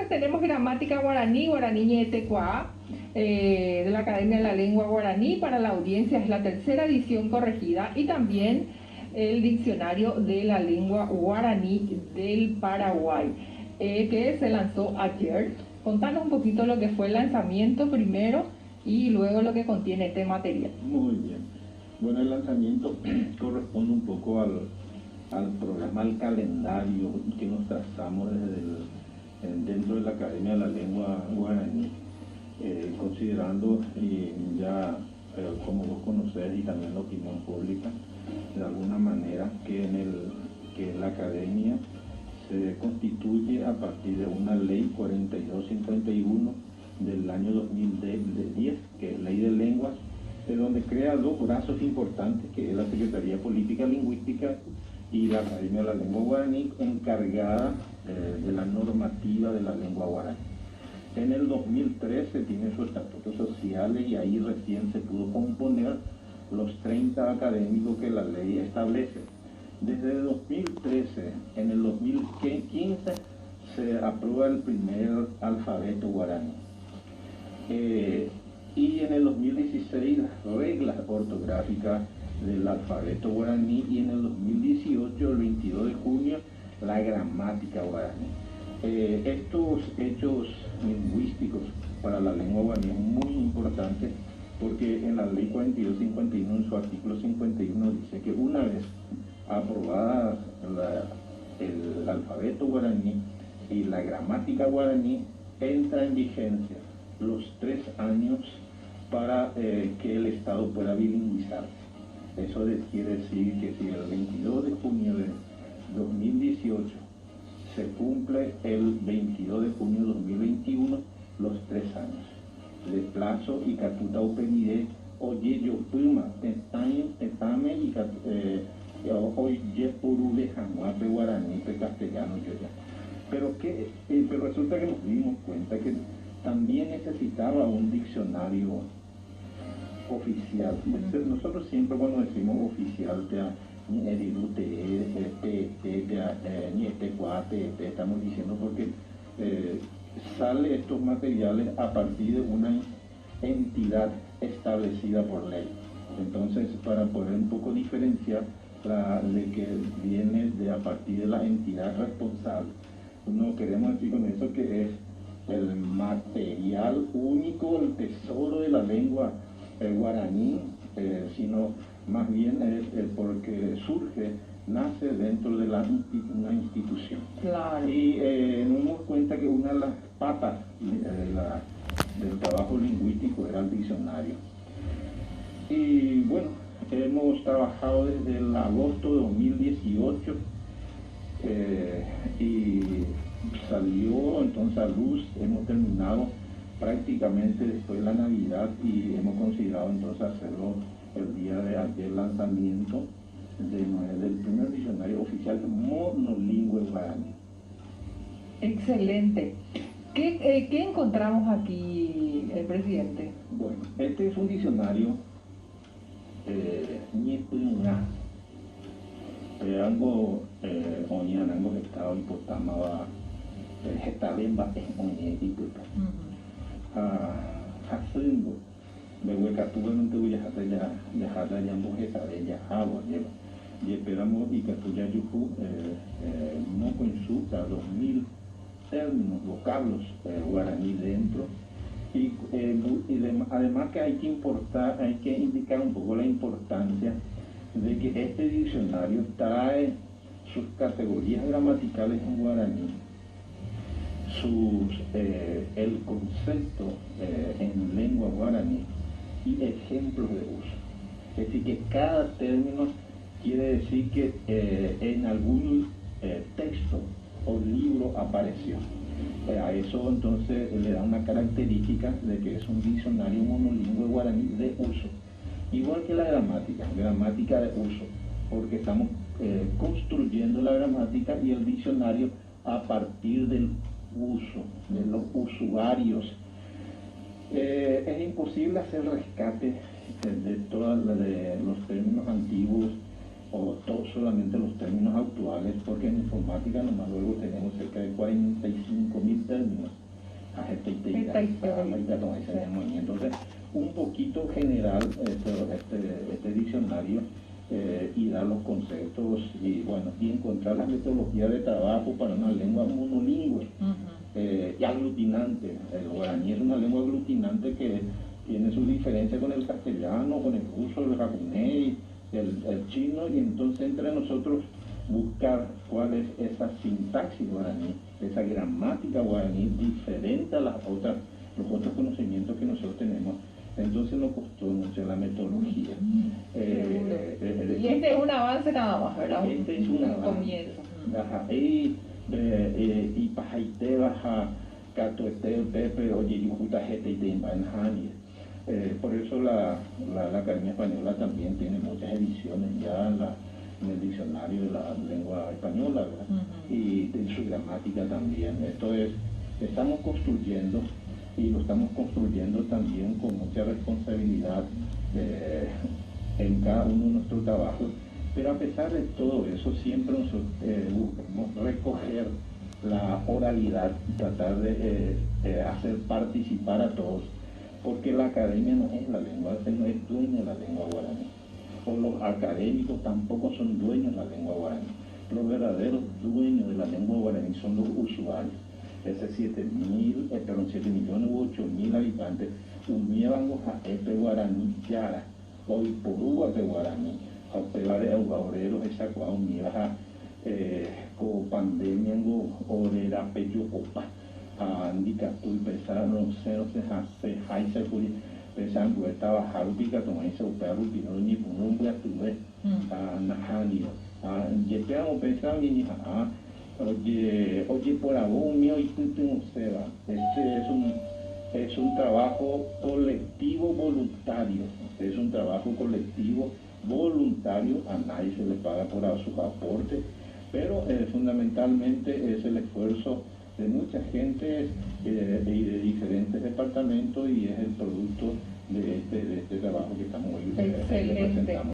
tenemos gramática guaraní, guaraní ñetecuá, de la Academia de la Lengua Guaraní. Para la audiencia es la tercera edición corregida, y también el diccionario de la lengua guaraní del Paraguay, que se lanzó ayer. Contanos un poquito lo que fue el lanzamiento primero y luego lo que contiene este material. Muy bien. Bueno, el lanzamiento corresponde un poco al programa, al calendario que nos trazamos dentro de la Academia de la Lengua Guaraní, considerando ya, como vos conocés y también la opinión pública, de alguna manera que la Academia se constituye a partir de una ley 4251 del año 2010, que es Ley de Lenguas, de donde crea dos brazos importantes, que es la Secretaría de Política Lingüística y la Academia de la Lengua Guaraní, encargada de la normativa de la lengua guaraní. En el 2013 tiene sus estatutos sociales, y ahí recién se pudo componer los 30 académicos que la ley establece. Desde el 2013, en el 2015, se aprueba el primer alfabeto guaraní. Y en el 2016 las reglas ortográficas del alfabeto guaraní, y en el 2018, el 22 de junio, la gramática guaraní. Estos hechos lingüísticos para la lengua guaraní son muy importantes, porque en la ley 4251, en su artículo 51, dice que una vez aprobada el alfabeto guaraní y la gramática guaraní, entra en vigencia los 3 años para que el Estado pueda bilingüizarse. Eso quiere decir que si el 22 de junio de 2018 se cumple el 22 de junio de 2021, los 3 años de plazo, y catuta upenide, oye yo puma, etame y oye purule jamuape guaraní, castellano yo ya. Pero resulta que nos dimos cuenta que también necesitaba un diccionario oficial. Nosotros siempre, cuando decimos oficial, estamos diciendo porque sale estos materiales a partir de una entidad establecida por ley. Entonces, para poder un poco diferenciar de que viene a partir de la entidad responsable, no queremos decir con eso que es el material único, el tesoro de la lengua guaraní, sino más bien es porque nace dentro de una institución. Claro. Y nos dimos cuenta que una de las patas del trabajo lingüístico era el diccionario. Y bueno, hemos trabajado desde el agosto de 2018 y salió entonces a luz. Hemos terminado prácticamente después de la Navidad, y hemos considerado entonces hacerlo el día de ayer, lanzamiento del primer diccionario oficial monolingüe guaraní. Excelente. ¿Qué encontramos aquí, presidente? Bueno, este es un diccionario ñepuna, algo oñan, algo estado hipotama gestalemba oñetiputa. Hasungo, me huecatuba no te voy a dejar ya mojeta de ella agua lleva. Y esperamos y que tuya yuju no consulta 2000 términos, vocablos guaraní dentro. Y además que hay que indicar un poco la importancia de que este diccionario trae sus categorías gramaticales en guaraní, el concepto en lengua guaraní y ejemplos de uso. Es decir, que cada término quiere decir que en algún texto o libro apareció. A eso entonces le da una característica de que es un diccionario monolingüe guaraní de uso. Igual que la gramática de uso, porque estamos construyendo la gramática y el diccionario a partir del uso, de los usuarios. Es imposible hacer rescate de todos los términos antiguos o solamente los términos actuales, porque en informática nomás luego tenemos cerca de 45.000 términos. Entonces, un poquito general este diccionario y dar los conceptos y bueno, y encontrar la metodología de trabajo para una lengua monolingüe y aglutinante. El guaraní es una lengua aglutinante que tiene su diferencia con el castellano, con el ruso, el japonés, el chino, y entonces entre nosotros buscar cuál es esa sintaxis guaraní, esa gramática guaraní diferente a los otros conocimientos que nosotros tenemos. Entonces nos costó mucho la metodología. Y este es un avance nada más, ¿verdad? Este es un avance. Comienzo. Ajá. Y pajaite baja catoete pepe oye yujuta jete y te por eso la Academia Española también tiene muchas ediciones ya en el diccionario de la lengua española, ¿verdad? Y de su gramática también. Esto es, estamos construyendo y lo estamos construyendo también con mucha responsabilidad en cada uno de nuestros trabajos, pero a pesar de todo eso siempre nosotros buscamos recoger la oralidad, tratar de hacer participar a todos, porque la academia no es la lengua, no es dueña de la lengua guaraní, o los académicos tampoco son dueños de la lengua guaraní. Los verdaderos dueños de la lengua guaraní son los usuarios. Ese 7 millones u 8.000 habitantes, umieban a este guaraní yara, hoy por uva guaraní, a pelar de aureros, esa cual umieban con pandemia, orera, pecho, copa, a indicatul, pesar, no sé, se hace furi, pesar, pues estaba jarupica, como dice, o perro, pino, ni punumbra, tuve, a najanio, a yepeamos, pensamos, y oye, por algún mío y tú se va. Este es un trabajo colectivo voluntario. Es un trabajo colectivo voluntario. A nadie se le paga por sus aportes, pero fundamentalmente es el esfuerzo de mucha gente y de diferentes departamentos y es el producto de este trabajo que estamos hoy presentando.